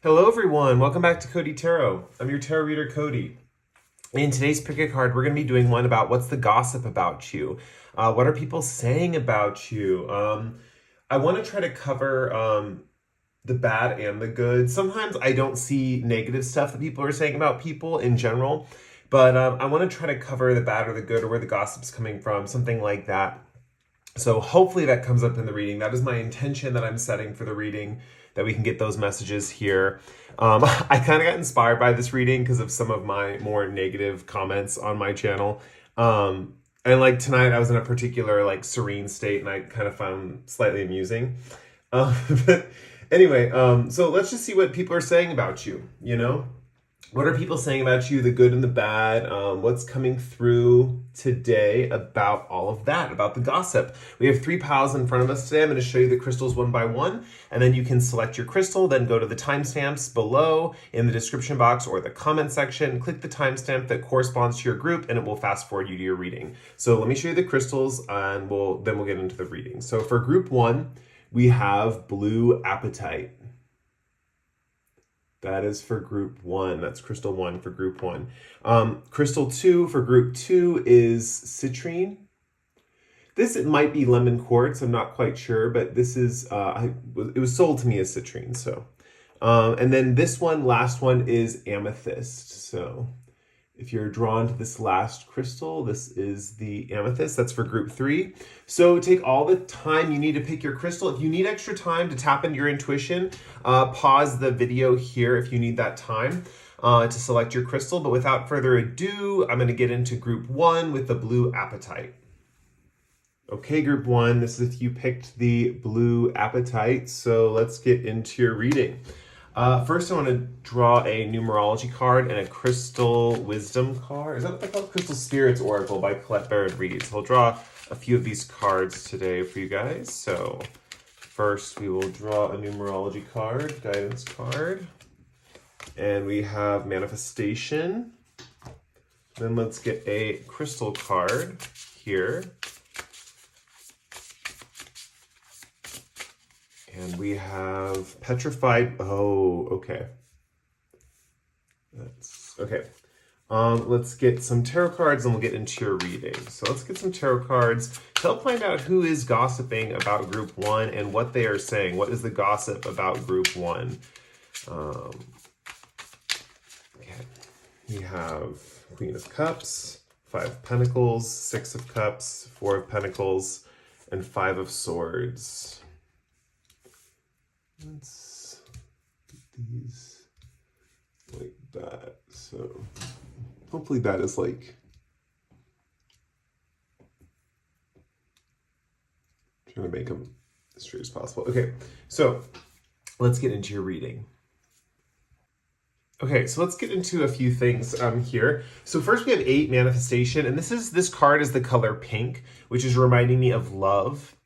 Hello everyone, welcome back to Cody Tarot. I'm your tarot reader, Cody. In today's pick a card, we're going to be doing one about what's the gossip about you. What are people saying about you? I want to try to cover the bad and the good. Sometimes I don't see negative stuff that people are saying about people in general, but I want to try to cover the bad or the good or where the gossip's coming from, something like that. So hopefully that comes up in the reading. That is my intention that I'm setting for the reading, that we can get those messages here. I kind of got inspired by this reading because of some of my more negative comments on my channel. And like tonight I was in a particular like serene state and I kind of found slightly amusing. But anyway, so let's just see what people are saying about you, you know? What are people saying about you, the good and the bad? What's coming through today about all of that, about the gossip? We have 3 piles in front of us today. I'm going to show you the crystals one by one, and then you can select your crystal, then go to the timestamps below in the description box or the comment section, click the timestamp that corresponds to your group, and it will fast forward you to your reading. So let me show you the crystals, and then we'll get into the reading. So for group 1, we have blue apatite. That is for group 1. That's crystal 1 for group 1. Crystal 2 for group 2 is citrine. It might be lemon quartz. I'm not quite sure, but this is, it was sold to me as citrine. So, and then this one, last one is amethyst. So if you're drawn to this last crystal, this is the amethyst. That's for group 3. So take all the time you need to pick your crystal. If you need extra time to tap into your intuition, pause the video here if you need that time to select your crystal. But without further ado, I'm going to get into group 1 with the blue apatite. Okay, group 1, this is if you picked the blue apatite. So let's get into your reading. First, I want to draw a numerology card and a crystal wisdom card. Is that what they call it? Crystal Spirits Oracle by Colette Baird-Reed. So we'll draw a few of these cards today for you guys. So first, we will draw a numerology card, guidance card. And we have manifestation. Then let's get a crystal card here. And we have petrified. Oh, okay. That's okay. Let's get some tarot cards and we'll get into your reading. So let's get some tarot cards to help find out who is gossiping about group 1 and what they are saying. What is the gossip about group 1? Okay. We have Queen of Cups, 5 of Pentacles, 6 of Cups, 4 of Pentacles, and 5 of Swords. Let's get these like that. So hopefully that is like, trying to make them as straight as possible. Okay, so let's get into your reading. Okay, so let's get into a few things here. So first we have 8 manifestation, and this card is the color pink, which is reminding me of love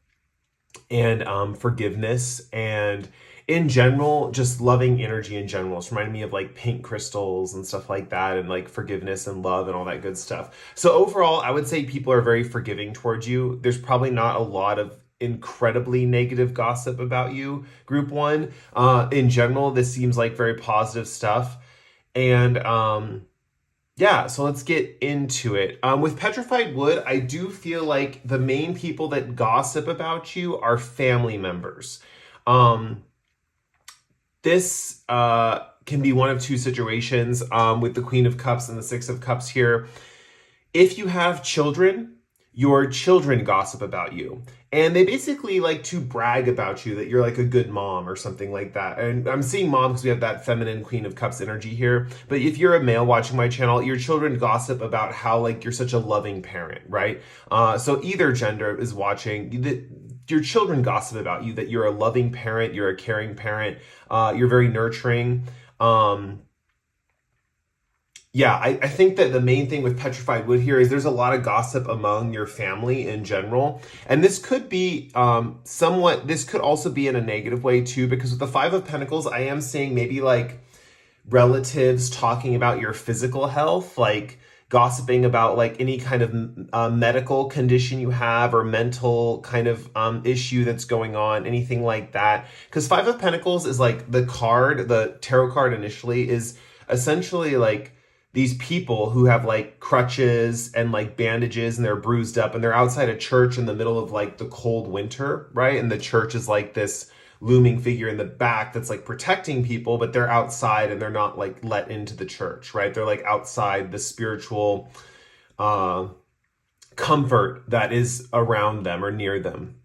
and forgiveness and in general, just loving energy in general. It's reminding me of like pink crystals and stuff like that and like forgiveness and love and all that good stuff. So overall, I would say people are very forgiving towards you. There's probably not a lot of incredibly negative gossip about you, group 1. In general, this seems like very positive stuff. And yeah, so let's get into it. With petrified wood, I do feel like the main people that gossip about you are family members. This can be one of 2 situations with the Queen of Cups and the 6 of Cups here. If you have children, your children gossip about you. And they basically like to brag about you, that you're like a good mom or something like that. And I'm seeing mom because we have that feminine Queen of Cups energy here. But if you're a male watching my channel, your children gossip about how like you're such a loving parent, right? So either gender is watching. Your children gossip about you, that you're a loving parent, you're a caring parent, you're very nurturing. Yeah, I think that the main thing with petrified wood here is there's a lot of gossip among your family in general. And this could be this could also be in a negative way too, because with the 5 of Pentacles, I am seeing maybe like relatives talking about your physical health, like gossiping about like any kind of medical condition you have or mental kind of issue that's going on, anything like that. Because Five of Pentacles is like the tarot card initially is essentially like these people who have like crutches and like bandages and they're bruised up and they're outside a church in the middle of like the cold winter, right? And the church is like this looming figure in the back that's like protecting people, but they're outside and they're not like let into the church, right? They're like outside the spiritual comfort that is around them or near them.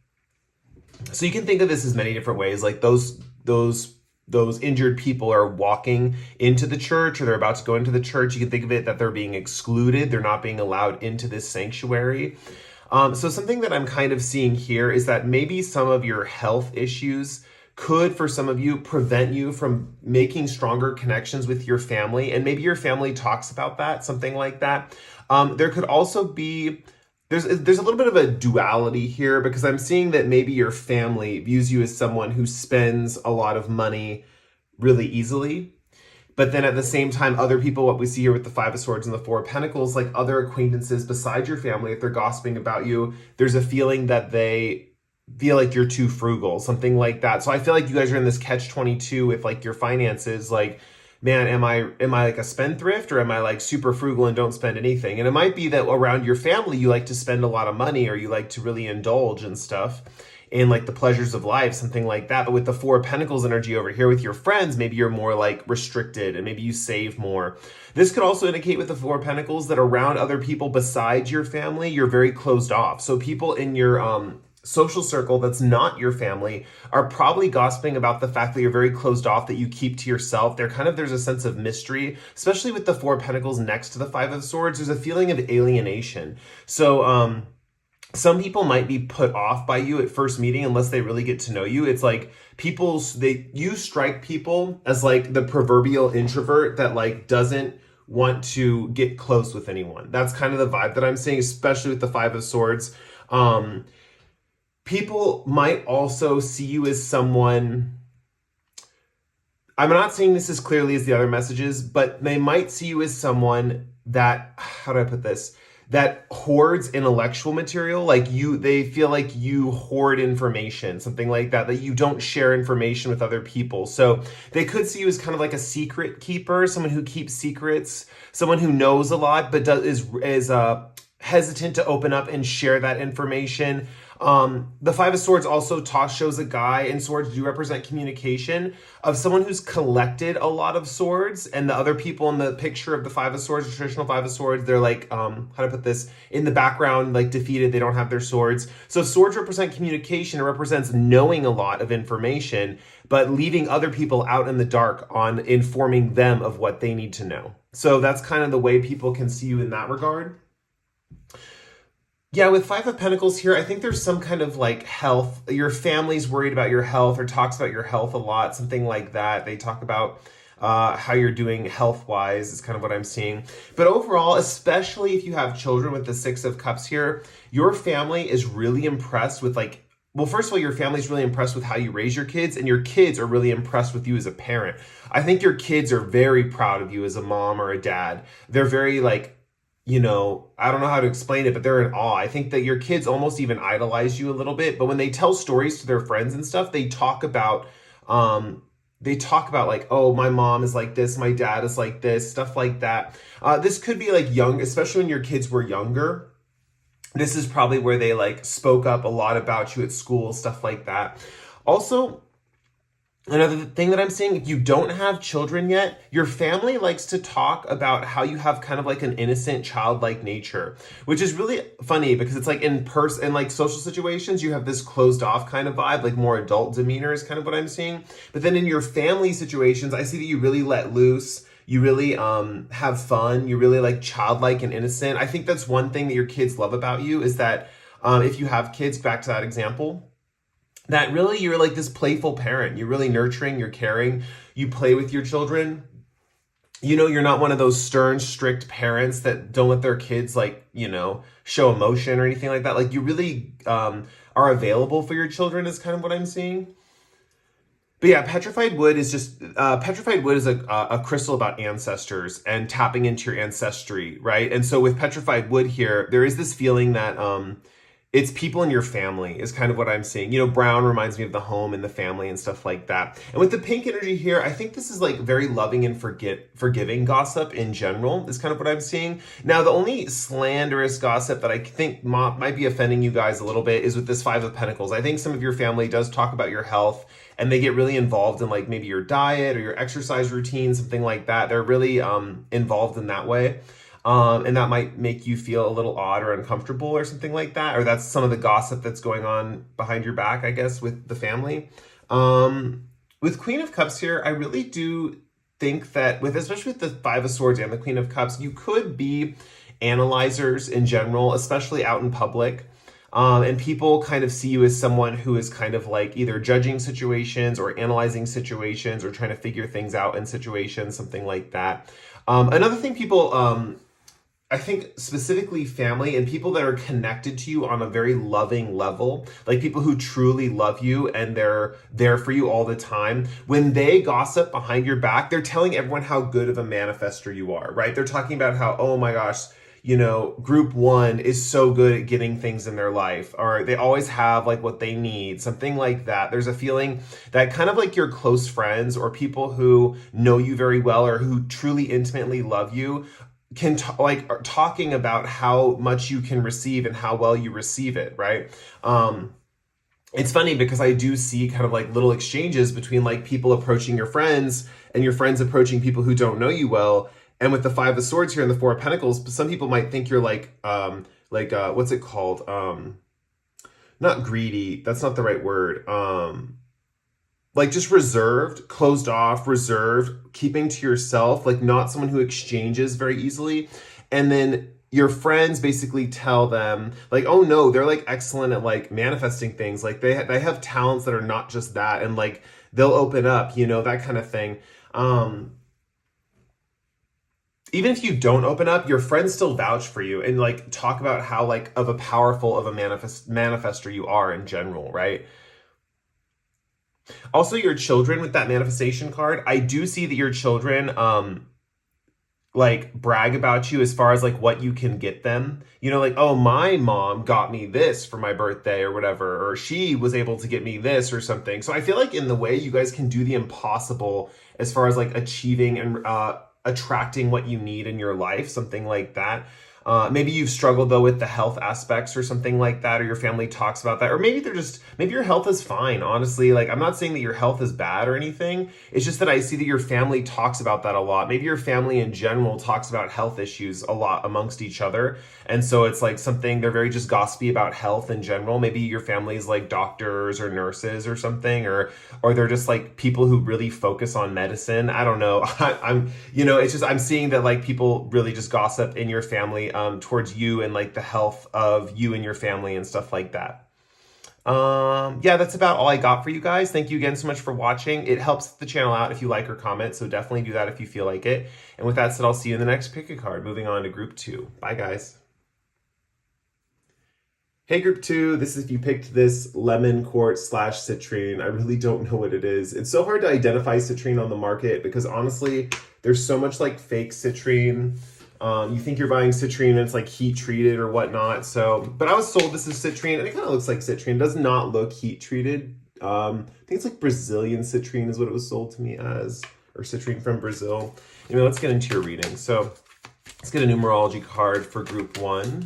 So you can think of this as many different ways. Like those injured people are walking into the church or they're about to go into the church. You can think of it that they're being excluded. They're not being allowed into this sanctuary. So something that I'm kind of seeing here is that maybe some of your health issues could, for some of you, prevent you from making stronger connections with your family. And maybe your family talks about that, something like that. There could also be, there's a little bit of a duality here because I'm seeing that maybe your family views you as someone who spends a lot of money really easily. But then at the same time, other people, what we see here with the Five of Swords and the Four of Pentacles, like other acquaintances besides your family, if they're gossiping about you, there's a feeling that they feel like you're too frugal, something like that. So I feel like you guys are in this catch-22 with like your finances, like, man, am I like a spendthrift or am I like super frugal and don't spend anything? And it might be that around your family, you like to spend a lot of money or you like to really indulge and stuff. In like the pleasures of life, something like that. But with the Four of Pentacles energy over here with your friends, maybe you're more like restricted and maybe you save more. This could also indicate with the Four of Pentacles that around other people besides your family, you're very closed off. So people in your social circle that's not your family are probably gossiping about the fact that you're very closed off, that you keep to yourself. There's a sense of mystery, especially with the Four of Pentacles next to the Five of Swords. There's a feeling of alienation. So, some people might be put off by you at first meeting unless they really get to know you. It's like you strike people as like the proverbial introvert that like doesn't want to get close with anyone. That's kind of the vibe that I'm seeing, especially with the Five of Swords. People might also see you as someone, I'm not saying this as clearly as the other messages, but they might see you as someone that, how do I put this? That hoards intellectual material. Like they feel like you hoard information, something like that, that you don't share information with other people. So they could see you as kind of like a secret keeper, someone who keeps secrets, someone who knows a lot, but is hesitant to open up and share that information. The Five of Swords also shows a guy, and swords do represent communication, of someone who's collected a lot of swords, and the other people in the picture of the Five of Swords, the traditional Five of Swords, they're like, how to put this, in the background, like defeated, they don't have their swords. So swords represent communication, it represents knowing a lot of information, but leaving other people out in the dark on informing them of what they need to know. So that's kind of the way people can see you in that regard. Yeah, with Five of Pentacles here, I think there's some kind of like health. Your family's worried about your health or talks about your health a lot, something like that. They talk about how you're doing health-wise is kind of what I'm seeing. But overall, especially if you have children with the Six of Cups here, your family is really impressed with like, well, first of all, your family's really impressed with how you raise your kids, and your kids are really impressed with you as a parent. I think your kids are very proud of you as a mom or a dad. They're very like, I don't know how to explain it, but they're in awe. I think that your kids almost even idolize you a little bit, but when they tell stories to their friends and stuff, they talk about like, oh, my mom is like this, my dad is like this, stuff like that. This could be like young, especially when your kids were younger. This is probably where they like spoke up a lot about you at school, stuff like that. Also, another thing that I'm seeing, if you don't have children yet, your family likes to talk about how you have kind of like an innocent, childlike nature, which is really funny because it's like in like social situations, you have this closed off kind of vibe, like more adult demeanor is kind of what I'm seeing. But then in your family situations, I see that you really let loose. You really have fun. You really like childlike and innocent. I think that's one thing that your kids love about you is that if you have kids, back to that example, that really you're like this playful parent. You're really nurturing, you're caring, you play with your children. You're not one of those stern, strict parents that don't let their kids like, show emotion or anything like that. Like you really are available for your children is kind of what I'm seeing. But yeah, petrified wood is just petrified wood is a crystal about ancestors and tapping into your ancestry, right? And so with petrified wood here, there is this feeling that it's people in your family is kind of what I'm seeing. You know, brown reminds me of the home and the family and stuff like that. And with the pink energy here, I think this is like very loving and forgiving gossip in general is kind of what I'm seeing. Now, the only slanderous gossip that I think might be offending you guys a little bit is with this Five of Pentacles. I think some of your family does talk about your health and they get really involved in like maybe your diet or your exercise routine, something like that. They're really involved in that way. And that might make you feel a little odd or uncomfortable or something like that. Or that's some of the gossip that's going on behind your back, I guess, with the family. With Queen of Cups here, I really do think that especially with the Five of Swords and the Queen of Cups, you could be analyzers in general, especially out in public. And people kind of see you as someone who is kind of like either judging situations or analyzing situations or trying to figure things out in situations, something like that. Another thing people, I think specifically family and people that are connected to you on a very loving level, like people who truly love you and they're there for you all the time. When they gossip behind your back, they're telling everyone how good of a manifester you are, right? They're talking about how, oh my gosh, you know, group one is so good at getting things in their life, or they always have like what they need, something like that. There's a feeling that kind of like your close friends or people who know you very well or who truly intimately love you can are talking about how much you can receive and how well you receive it, right? It's funny because I do see kind of like little exchanges between like people approaching your friends and your friends approaching people who don't know you well. And with the Five of Swords here and the Four of Pentacles, some people might think you're what's it called? Not greedy. That's not the right word. Like just reserved, closed off, reserved, keeping to yourself, like not someone who exchanges very easily. And then your friends basically tell them like, oh no, they're like excellent at like manifesting things. Like they have talents that are not just that. And like, they'll open up, you know, that kind of thing. Even if you don't open up, your friends still vouch for you and like talk about how like of a powerful of a manifester you are in general, right? Also, your children with that manifestation card, I do see that your children like brag about you as far as like what you can get them. You know, like, oh, my mom got me this for my birthday or whatever, or she was able to get me this or something. So I feel like in the way you guys can do the impossible as far as like achieving and attracting what you need in your life, something like that. Maybe you've struggled though with the health aspects or something like that, or your family talks about that, or maybe maybe your health is fine, honestly. Like, I'm not saying that your health is bad or anything. It's just that I see that your family talks about that a lot. Maybe your family in general talks about health issues a lot amongst each other. And so it's like something, they're very just gossipy about health in general. Maybe your family is like doctors or nurses or something, or they're just like people who really focus on medicine. I don't know. It's just, I'm seeing that like people really just gossip in your family towards you and like the health of you and your family and stuff like that. Yeah, that's about all I got for you guys. Thank you again so much for watching. It helps the channel out if you like or comment, so definitely do that if you feel like it. And with that said, I'll see you in the next pick a card. Moving on to group 2. Bye, guys. Hey, group 2, this is if you picked this lemon quartz / citrine. I really don't know what it is. It's so hard to identify citrine on the market because honestly, there's so much like fake citrine. You think you're buying citrine and it's like heat treated or whatnot. But I was sold this is citrine and it kind of looks like citrine. It does not look heat treated. I think it's like Brazilian citrine is what it was sold to me as, or citrine from Brazil. Anyway, let's get into your reading. So let's get a numerology card for group 1.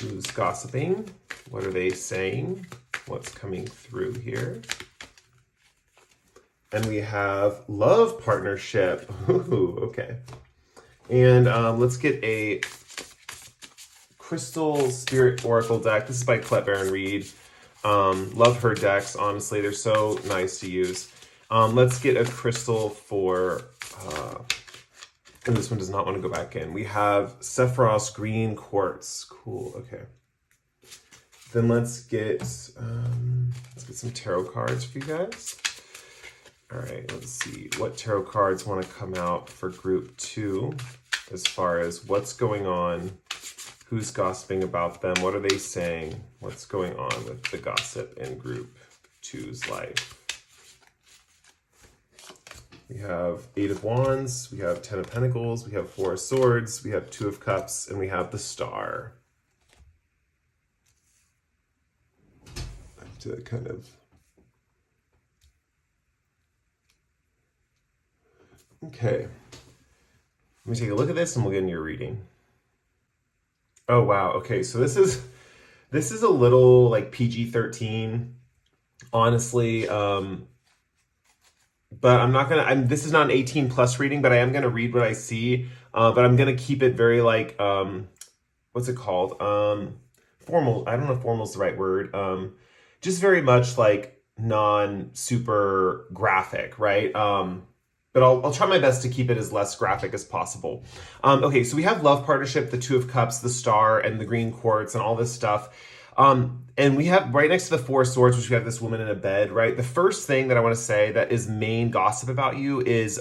Who's gossiping? What are they saying? What's coming through here? And we have love partnership. Ooh, okay. And let's get a Crystal Spirit Oracle deck. This is by Colette Baron Reed. Love her decks, honestly. They're so nice to use. Let's get a crystal for... and this one does not want to go back in. We have Sephiroth Green Quartz. Cool, okay. Then let's get some tarot cards for you guys. All right, let's see what tarot cards want to come out for group 2 as far as what's going on, who's gossiping about them, what are they saying, what's going on with the gossip in group 2's life. We have 8 of Wands, we have 10 of Pentacles, we have 4 of Swords, we have 2 of Cups, and we have the Star. I have to kind of... Okay. Let me take a look at this and we'll get into your reading. Oh, wow. Okay, so this is a little like PG-13, honestly. But I'm not gonna. this is not an 18 plus reading, but I am gonna read what I see. But I'm gonna keep it very like what's it called? Formal. I don't know if formal is the right word. Just very much like non-super graphic, right? But I'll try my best to keep it as less graphic as possible. Okay, so we have love partnership, the 2 of Cups, the Star, and the green quartz, and all this stuff. And we have right next to the 4 of Swords, which we have this woman in a bed, right? The first thing that I want to say that is main gossip about you is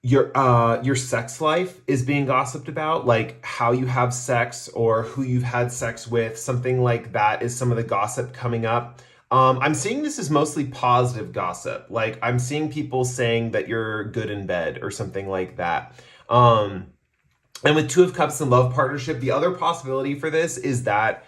your sex life is being gossiped about, like how you have sex or who you've had sex with, something like that is some of the gossip coming up. I'm seeing this as mostly positive gossip. Like I'm seeing people saying that you're good in bed or something like that. And with 2 of Cups and love partnership, the other possibility for this is that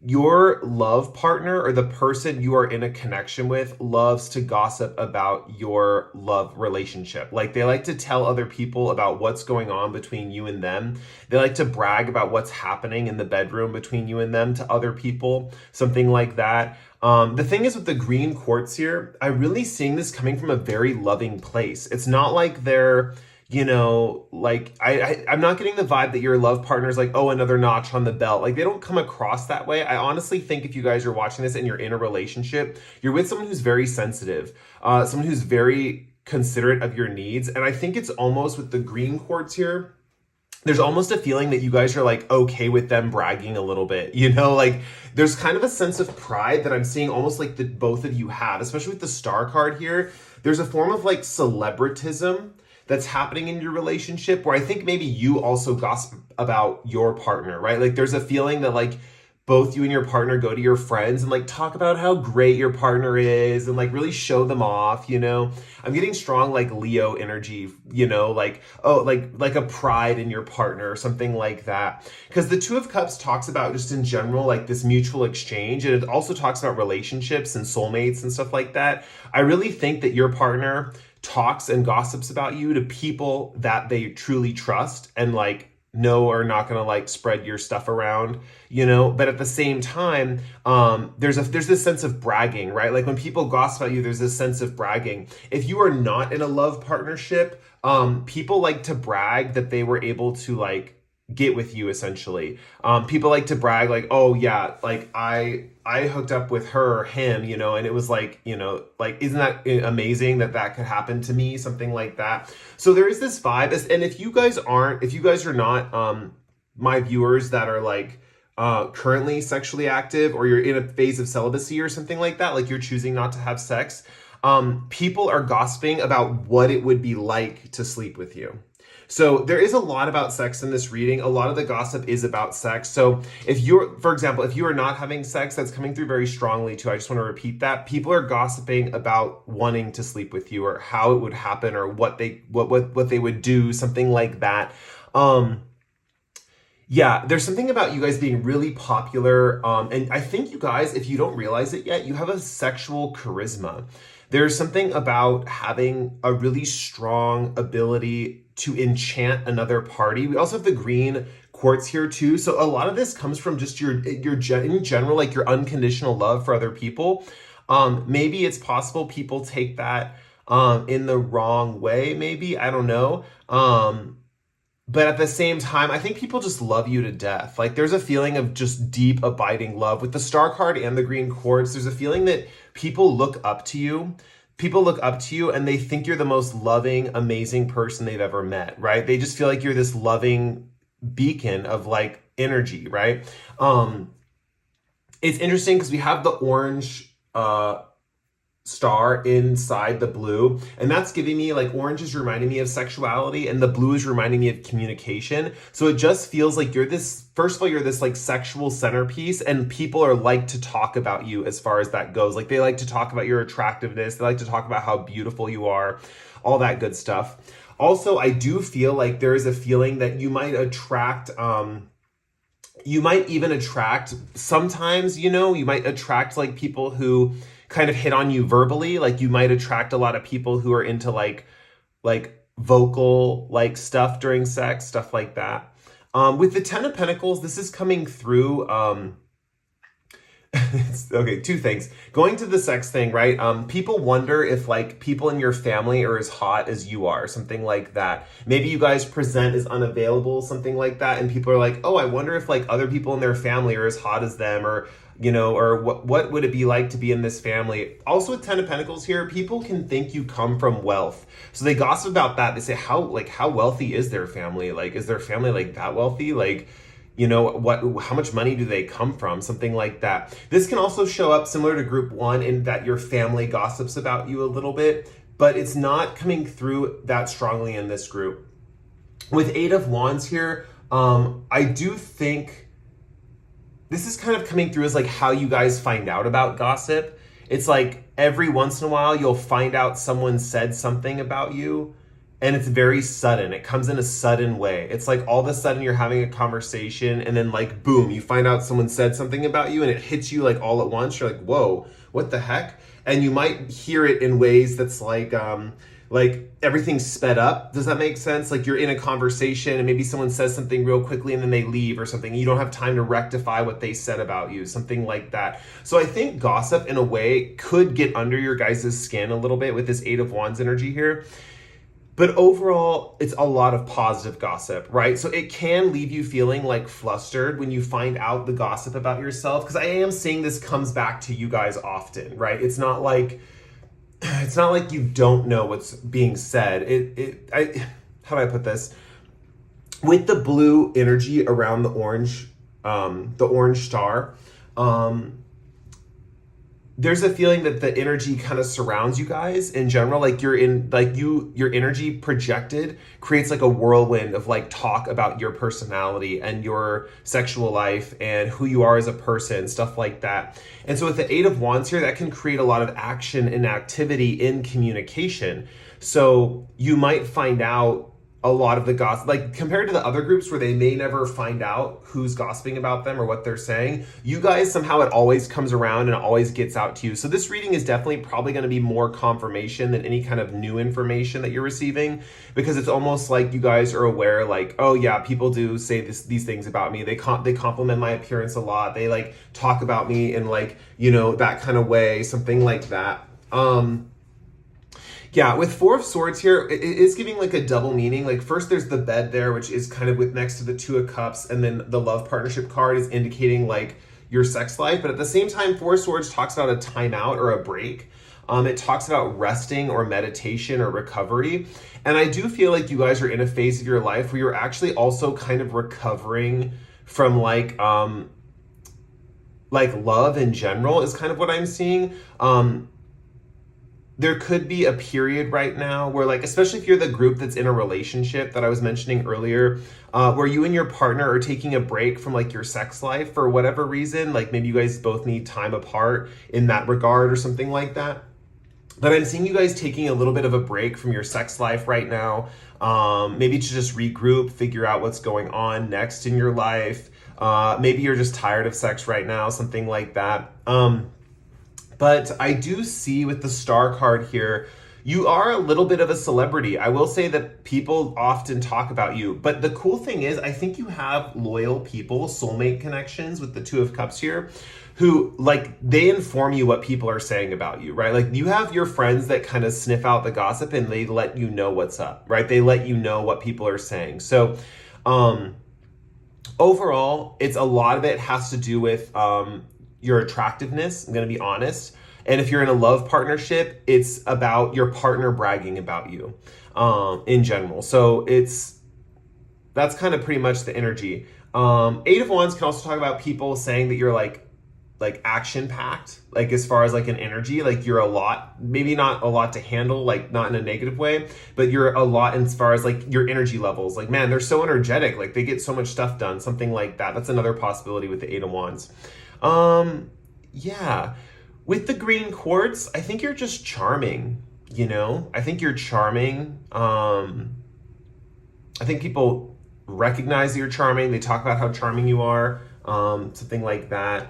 your love partner or the person you are in a connection with loves to gossip about your love relationship. Like they like to tell other people about what's going on between you and them. They like to brag about what's happening in the bedroom between you and them to other people, something like that. The thing is with the green quartz here, I'm really seeing this coming from a very loving place. It's not like they're, you know, like I'm not getting the vibe that your love partner is like, oh, another notch on the belt. Like they don't come across that way. I honestly think if you guys are watching this and you're in a relationship, you're with someone who's very sensitive, someone who's very considerate of your needs. And I think it's almost with the green quartz here, there's almost a feeling that you guys are like okay with them bragging a little bit, you know, like there's kind of a sense of pride that I'm seeing almost like that both of you have, especially with the Star card here. There's a form of like celebritism that's happening in your relationship where I think maybe you also gossip about your partner, right? Like there's a feeling that like both you and your partner go to your friends and like talk about how great your partner is and like really show them off, you know. I'm getting strong like Leo energy, you know, like oh like a pride in your partner or something like that. Because the 2 of Cups talks about just in general like this mutual exchange, and it also talks about relationships and soulmates and stuff like that. I really think that your partner talks and gossips about you to people that they truly trust and like know are not going to like spread your stuff around, you know. But at the same time, there's this sense of bragging, right? Like when people gossip about you, there's this sense of bragging. If you are not in a love partnership, people like to brag that they were able to like get with you essentially. People like to brag like, oh yeah, like I hooked up with her or him, you know, and it was like, you know, like, isn't that amazing that that could happen to me? Something like that. So there is this vibe. And if you guys are not my viewers that are like currently sexually active, or you're in a phase of celibacy or something like that, like you're choosing not to have sex, people are gossiping about what it would be like to sleep with you. So there is a lot about sex in this reading. A lot of the gossip is about sex. So if you're, for example, if you are not having sex, that's coming through very strongly too. I just want to repeat that. People are gossiping about wanting to sleep with you or how it would happen or what they would do, something like that. Yeah, there's something about you guys being really popular. And I think you guys, if you don't realize it yet, you have a sexual charisma. There's something about having a really strong ability to enchant another party. We also have the green quartz here too. So a lot of this comes from just your in general, like your unconditional love for other people. Maybe it's possible people take that in the wrong way, maybe, I don't know. But at the same time, I think people just love you to death. Like there's a feeling of just deep, abiding love. With the Star card and the green quartz, there's a feeling that people look up to you. People look up to you and they think you're the most loving, amazing person they've ever met, right? They just feel like you're this loving beacon of like energy, right? It's interesting because we have the orange star inside the blue, and that's giving me like orange is reminding me of sexuality and the blue is reminding me of communication. So it just feels like you're this, first of all, you're this like sexual centerpiece, and people are like to talk about you as far as that goes. Like they like to talk about your attractiveness, they like to talk about how beautiful you are, all that good stuff. Also, I do feel like there is a feeling that you might attract you might even attract sometimes, you might attract like people who kind of hit on you verbally. Like you might attract a lot of people who are into like vocal like stuff during sex, stuff like that. With the Ten of Pentacles, this is coming through. Okay, two things. Going to the sex thing, right? People wonder if like people in your family are as hot as you are, something like that. Maybe you guys present as unavailable, something like that, and people are like, oh, I wonder if like other people in their family are as hot as them, or or what would it be like to be in this family? Also with Ten of Pentacles here, people can think you come from wealth. So they gossip about that. They say, how wealthy is their family? Like, is their family like that wealthy? Like, how much money do they come from? Something like that. This can also show up similar to group one in that your family gossips about you a little bit, but it's not coming through that strongly in this group. With Eight of Wands here, I do think this is kind of coming through as like how you guys find out about gossip. It's like every once in a while you'll find out someone said something about you, and it's very sudden. It comes in a sudden way. It's like all of a sudden you're having a conversation and then like, boom, you find out someone said something about you and it hits you like all at once. You're like, whoa, what the heck? And you might hear it in ways that's like everything's sped up. Does that make sense? Like you're in a conversation and maybe someone says something real quickly and then they leave or something. You don't have time to rectify what they said about you, something like that. So I think gossip in a way could get under your guys' skin a little bit with this Eight of Wands energy here. But overall, it's a lot of positive gossip, right? So it can leave you feeling like flustered when you find out the gossip about yourself, because I am seeing this comes back to you guys often, right? It's not like you don't know what's being said. How do I put this? With the blue energy around the orange star, there's a feeling that the energy kind of surrounds you guys in general. Like your energy projected creates like a whirlwind of like talk about your personality and your sexual life and who you are as a person, stuff like that. And so with the Eight of Wands here, that can create a lot of action and activity in communication. So you might find out a lot of the gossip, like compared to the other groups where they may never find out who's gossiping about them or what they're saying, you guys somehow it always comes around and it always gets out to you. So this reading is definitely probably going to be more confirmation than any kind of new information that you're receiving, because it's almost like you guys are aware, like, oh yeah, people do say these things about me. They compliment my appearance a lot. They like talk about me in like, that kind of way, something like that. Yeah, with Four of Swords here, it is giving like a double meaning. Like first there's the bed there, which is kind of with next to the Two of Cups, and then the love partnership card is indicating like your sex life. But at the same time, Four of Swords talks about a timeout or a break. It talks about resting or meditation or recovery. And I do feel like you guys are in a phase of your life where you're actually also kind of recovering from like love in general is kind of what I'm seeing. There could be a period right now where like, especially if you're the group that's in a relationship that I was mentioning earlier, where you and your partner are taking a break from like your sex life for whatever reason, like maybe you guys both need time apart in that regard or something like that. But I'm seeing you guys taking a little bit of a break from your sex life right now, maybe to just regroup, figure out what's going on next in your life. Maybe you're just tired of sex right now, something like that. But I do see with the Star card here, you are a little bit of a celebrity. I will say that people often talk about you. But the cool thing is, I think you have loyal people, soulmate connections with the Two of Cups here, who like they inform you what people are saying about you, right? Like you have your friends that kind of sniff out the gossip and they let you know what's up, right? They let you know what people are saying. So overall, it's a lot of it has to do with your attractiveness, I'm going to be honest. And if you're in a love partnership, it's about your partner bragging about you in general. So that's kind of pretty much the energy. Eight of Wands can also talk about people saying that you're like like action packed, like as far as like an energy, like you're a lot, maybe not a lot to handle, like not in a negative way, but you're a lot as far as like your energy levels. Like, man, they're so energetic, like they get so much stuff done, something like that. That's another possibility with the Eight of Wands. Yeah, with the green quartz, I think you're just charming, you know? I think you're charming. I think people recognize that you're charming. They talk about how charming you are, something like that.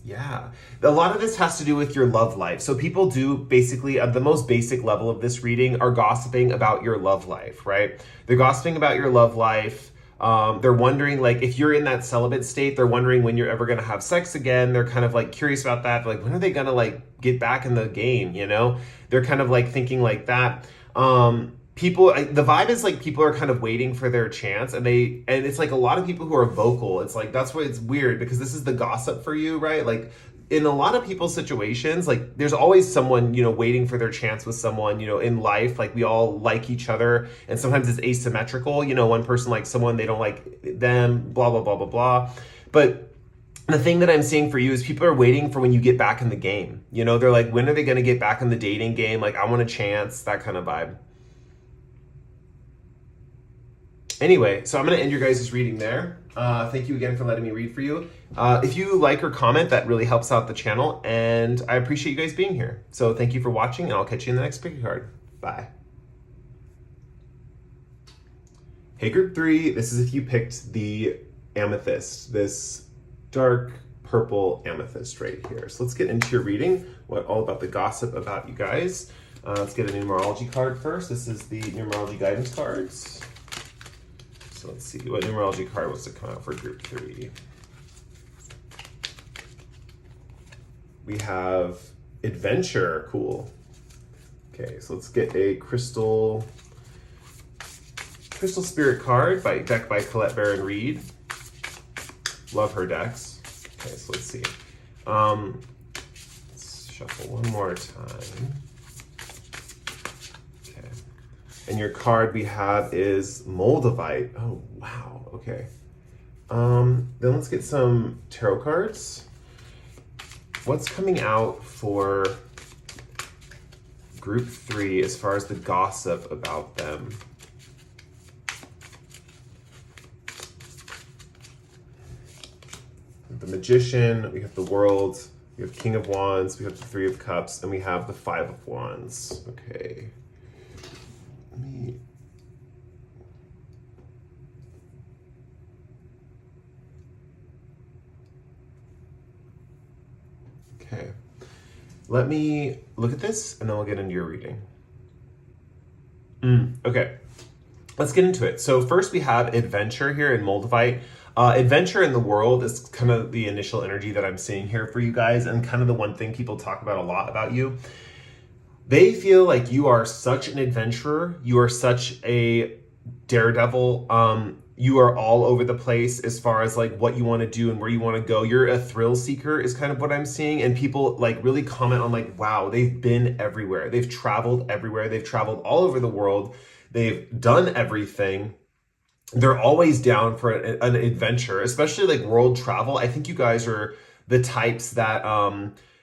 Yeah, a lot of this has to do with your love life. So people do basically, at the most basic level of this reading, are gossiping about your love life, right? They're gossiping about your love life. They're wondering, like, if you're in that celibate state, they're wondering when you're ever going to have sex again. They're kind of like curious about that. Like, when are they going to like get back in the game? You know, they're kind of like thinking like that. People, the vibe is like people are kind of waiting for their chance, and it's like a lot of people who are vocal. It's like, that's why it's weird, because this is the gossip for you, right? Like in a lot of people's situations, like there's always someone, you know, waiting for their chance with someone, you know, in life. Like we all like each other, and sometimes it's asymmetrical, you know, one person likes someone, they don't like them, blah blah blah blah blah. But the thing that I'm seeing for you is people are waiting for when you get back in the game. You know, they're like, when are they going to get back in the dating game? Like, I want a chance, that kind of vibe. Anyway, so I'm going to end your guys' reading there. Thank you again for letting me read for you. If you like or comment, that really helps out the channel, and I appreciate you guys being here. So thank you for watching, and I'll catch you in the next pick a card. Bye. Hey, group 3, this is if you picked the Amethyst, this dark purple amethyst right here. So let's get into your reading, all about the gossip about you guys. Let's get a numerology card first. This is the numerology guidance cards. So let's see what numerology card was to come out for group 3. We have adventure. Cool. Okay, so let's get a crystal spirit card deck by Colette Baron Reed. Love her decks. Okay, so let's see. Let's shuffle one more time. Okay. And your card we have is Moldavite. Oh, wow. Okay. Then let's get some tarot cards. What's coming out for group 3 as far as the gossip about them? The Magician, we have the World, we have King of Wands, we have the Three of Cups, and we have the Five of Wands. Okay. Okay. Let me look at this, and then we'll get into your reading. Okay. Let's get into it. So first we have adventure here in Moldavite. Adventure in the world is kind of the initial energy that I'm seeing here for you guys, and kind of the one thing people talk about a lot about you. They feel like you are such an adventurer. You are such a daredevil. You are all over the place as far as like what you want to do and where you want to go. You're a thrill seeker is kind of what I'm seeing. And people like really comment on like, wow, they've been everywhere. They've traveled everywhere. They've traveled all over the world. They've done everything. They're always down for an adventure, especially like world travel. I think you guys are the types that,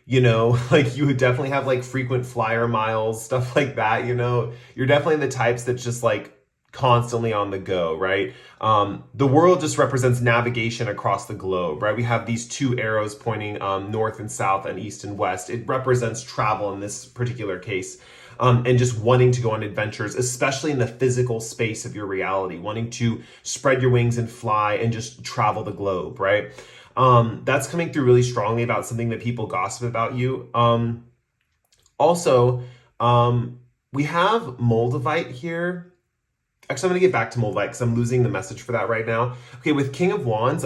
you know, like you would definitely have like frequent flyer miles, stuff like that. You know, you're definitely the types that's just like constantly on the go, right? The world just represents navigation across the globe, right? We have these two arrows pointing north and south and east and west. It represents travel in this particular case. And just wanting to go on adventures, especially in the physical space of your reality, wanting to spread your wings and fly and just travel the globe, right? That's coming through really strongly about something that people gossip about you. Also, we have Moldavite here. Actually, I'm going to get back to Moldavite because I'm losing the message for that right now. Okay, with King of Wands,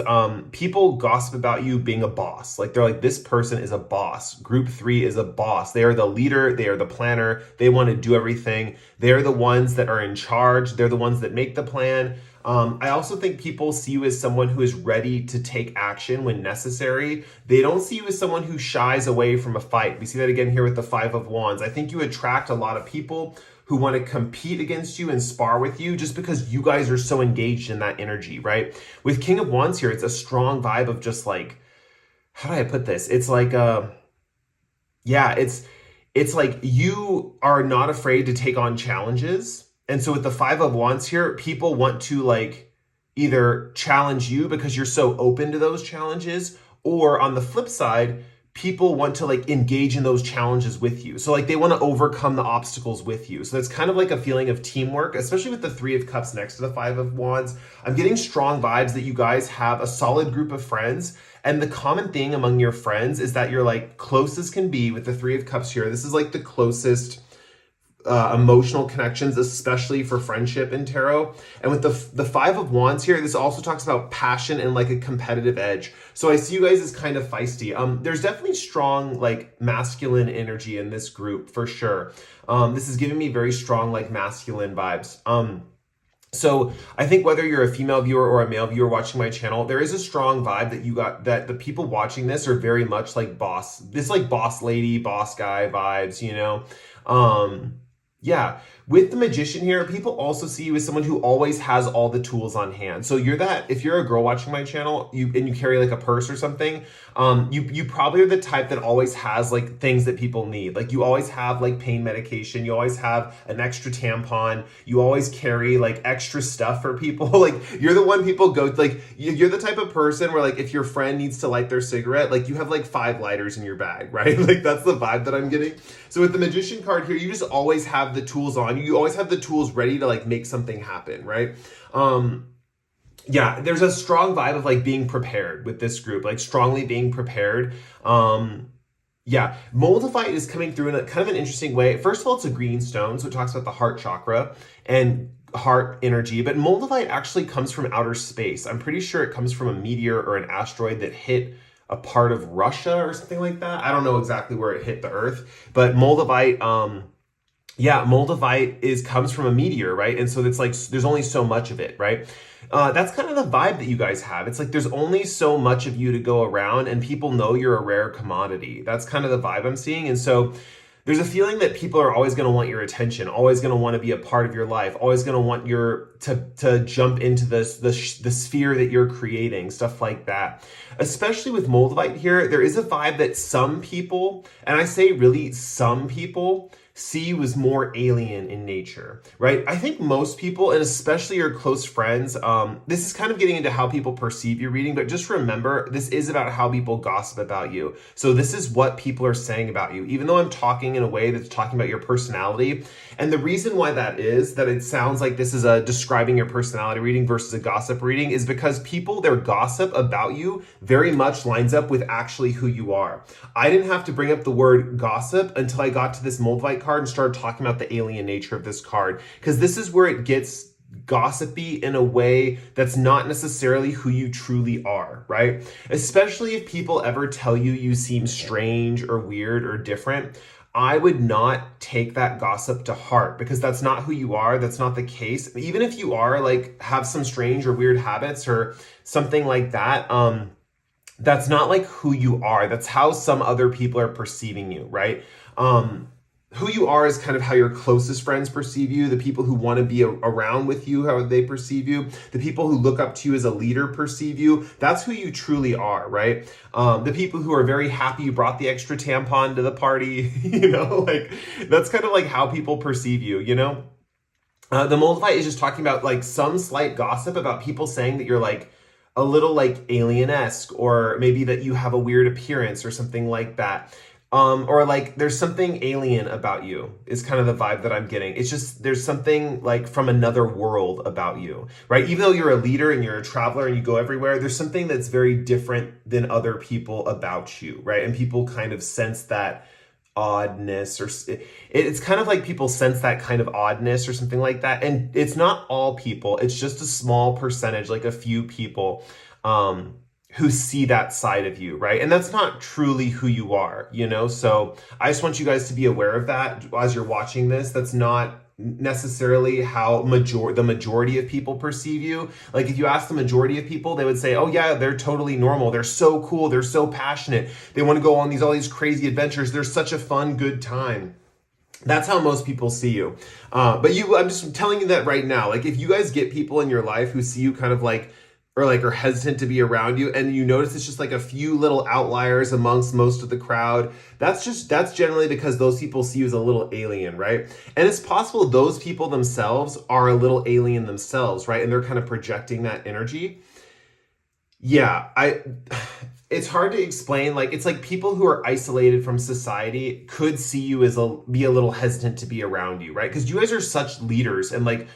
people gossip about you being a boss. Like, they're like, this person is a boss. Group 3 is a boss. They are the leader. They are the planner. They want to do everything. They're the ones that are in charge. They're the ones that make the plan. I also think people see you as someone who is ready to take action when necessary. They don't see you as someone who shies away from a fight. We see that again here with the Five of Wands. I think you attract a lot of people who want to compete against you and spar with you just because you guys are so engaged in that energy, right? With King of Wands here, it's a strong vibe of just like, how do I put this? It's like, yeah, it's like you are not afraid to take on challenges. And so with the Five of Wands here, people want to like either challenge you because you're so open to those challenges, or on the flip side, people want to like engage in those challenges with you. So like they want to overcome the obstacles with you. So it's kind of like a feeling of teamwork, especially with the Three of Cups next to the Five of Wands. I'm getting strong vibes that you guys have a solid group of friends. And the common thing among your friends is that you're like close as can be with the Three of Cups here. This is like the closest emotional connections, especially for friendship in tarot. And with the Five of Wands here, this also talks about passion and like a competitive edge. So I see you guys as kind of feisty. There's definitely strong like masculine energy in this group for sure. This is giving me very strong like masculine vibes. So I think whether you're a female viewer or a male viewer watching my channel, there is a strong vibe that you got, that the people watching this are very much like this like boss lady, boss guy vibes, you know? Yeah, with the Magician here, people also see you as someone who always has all the tools on hand. So you're that, if you're a girl watching my channel, and you carry like a purse or something, you probably are the type that always has like things that people need. Like you always have like pain medication, you always have an extra tampon, you always carry like extra stuff for people. Like you're the one people go, like you're the type of person where like if your friend needs to light their cigarette, like you have like 5 lighters in your bag, right? Like that's the vibe that I'm getting. So with the Magician card here, you just always have the tools on you. You always have the tools ready to like make something happen, right? Yeah, there's a strong vibe of like being prepared with this group, like strongly being prepared. Yeah, Moldavite is coming through in a kind of an interesting way. First of all, it's a green stone, so it talks about the heart chakra and heart energy, but Moldavite actually comes from outer space. I'm pretty sure it comes from a meteor or an asteroid that hit a part of Russia or something like that. I don't know exactly where it hit the earth, but Moldavite, yeah, Moldavite comes from a meteor, right? And so it's like, there's only so much of it, right? That's kind of the vibe that you guys have. It's like, there's only so much of you to go around and people know you're a rare commodity. That's kind of the vibe I'm seeing. And so there's a feeling that people are always going to want your attention, always going to want to be a part of your life, always going to want to jump into the sphere that you're creating, stuff like that. Especially with Moldavite here, there is a vibe that some people, and I say really some people, see you as more alien in nature, right? I think most people, and especially your close friends, this is kind of getting into how people perceive your reading, but just remember, this is about how people gossip about you. So this is what people are saying about you, even though I'm talking in a way that's talking about your personality. And the reason why that is, that it sounds like this is a describing your personality reading versus a gossip reading, is because people, their gossip about you very much lines up with actually who you are. I didn't have to bring up the word gossip until I got to this Moldavite card and started talking about the alien nature of this card, because this is where it gets gossipy in a way that's not necessarily who you truly are, right? Especially if people ever tell you you seem strange or weird or different. I would not take that gossip to heart, because that's not who you are. That's not the case. Even if you are like, have some strange or weird habits or something like that, that's not like who you are. That's how some other people are perceiving you, right? Who you are is kind of how your closest friends perceive you, the people who want to be around with you, how they perceive you, the people who look up to you as a leader perceive you. That's who you truly are, right? The people who are very happy you brought the extra tampon to the party, you know, like that's kind of like how people perceive you, you know? The Moldavite is just talking about like some slight gossip about people saying that you're like a little like alien-esque, or maybe that you have a weird appearance or something like that. Or like there's something alien about you is kind of the vibe that I'm getting. It's just, there's something like from another world about you, right? Even though you're a leader and you're a traveler and you go everywhere, there's something that's very different than other people about you, right? And people kind of sense that oddness, or it's kind of like people sense that kind of oddness or something like that. And it's not all people, it's just a small percentage, like a few people, who see that side of you, right? And that's not truly who you are, you know? So I just want you guys to be aware of that as you're watching this. That's not necessarily how the majority of people perceive you. Like if you ask the majority of people, they would say, oh yeah, they're totally normal. They're so cool. They're so passionate. They want to go on all these crazy adventures. They're such a fun, good time. That's how most people see you. But I'm just telling you that right now. Like if you guys get people in your life who see you kind of like, or like are hesitant to be around you, and you notice it's just like a few little outliers amongst most of the crowd, that's generally because those people see you as a little alien, right? And it's possible those people themselves are a little alien themselves, right? And they're kind of projecting that energy. Yeah, it's hard to explain. Like it's like people who are isolated from society could see you as be a little hesitant to be around you, right? Because you guys are such leaders and like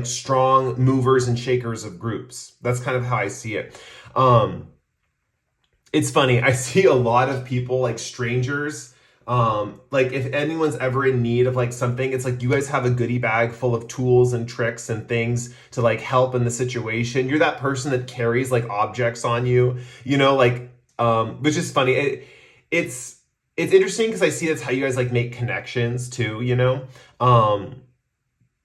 strong movers and shakers of groups. That's kind of how I see it. It's funny. I see a lot of people, like strangers, like if anyone's ever in need of like something, it's like you guys have a goodie bag full of tools and tricks and things to like help in the situation. You're that person that carries like objects on you, you know, like, which is funny. It's interesting because I see that's how you guys like make connections too, you know?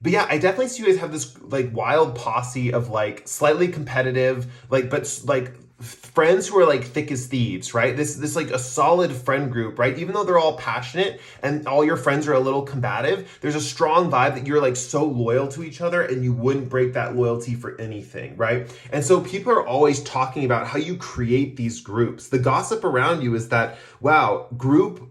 But yeah, I definitely see you guys have this like wild posse of like slightly competitive, like, but like friends who are like thick as thieves, right? This like a solid friend group, right? Even though they're all passionate and all your friends are a little combative, there's a strong vibe that you're like so loyal to each other and you wouldn't break that loyalty for anything, right? And so people are always talking about how you create these groups. The gossip around you is that, wow, group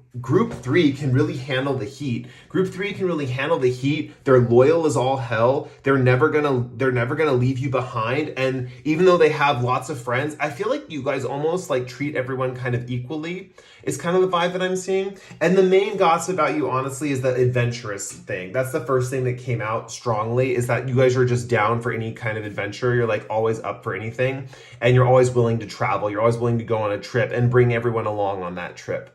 3 can really handle the heat. Group 3 can really handle the heat. They're loyal as all hell. They're never gonna leave you behind. And even though they have lots of friends, I feel like you guys almost like treat everyone kind of equally. Is kind of the vibe that I'm seeing. And the main gossip about you, honestly, is that adventurous thing. That's the first thing that came out strongly, is that you guys are just down for any kind of adventure. You're like always up for anything. And you're always willing to travel. You're always willing to go on a trip and bring everyone along on that trip.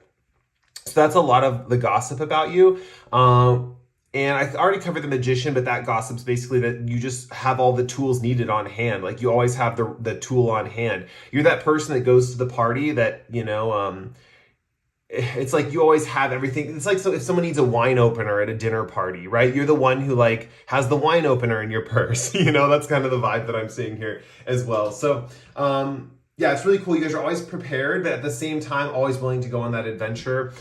So that's a lot of the gossip about you. And I already covered the magician, but that gossip's basically that you just have all the tools needed on hand. Like you always have the tool on hand. You're that person that goes to the party that, you know, it's like you always have everything. It's like, so if someone needs a wine opener at a dinner party, right? You're the one who like has the wine opener in your purse. You know, that's kind of the vibe that I'm seeing here as well. So, yeah, it's really cool. You guys are always prepared, but at the same time, always willing to go on that adventure.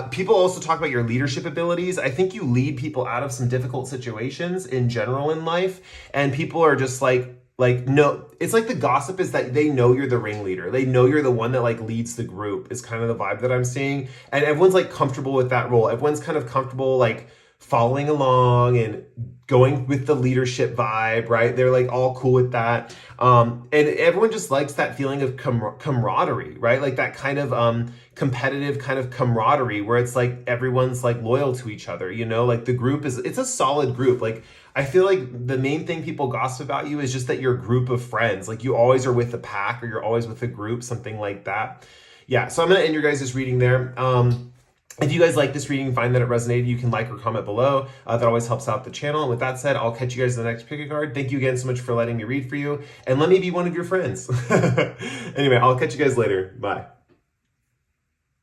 People also talk about your leadership abilities. I think you lead people out of some difficult situations in general in life. And people are just like, no, it's like the gossip is that they know you're the ringleader. They know you're the one that like leads the group is kind of the vibe that I'm seeing. And everyone's like comfortable with that role. Everyone's kind of comfortable like following along and going with the leadership vibe, right? They're like all cool with that. And everyone just likes that feeling of camaraderie, right? Like that kind of competitive kind of camaraderie where it's like everyone's like loyal to each other, you know? Like the group it's a solid group. Like I feel like the main thing people gossip about you is just that you're a group of friends. Like you always are with the pack or you're always with a group, something like that. Yeah, so I'm gonna end your guys' reading there. If you guys like this reading, find that it resonated, you can like or comment below. That always helps out the channel. And with that said, I'll catch you guys in the next pick a card. Thank you again so much for letting me read for you. And let me be one of your friends. Anyway, I'll catch you guys later. Bye.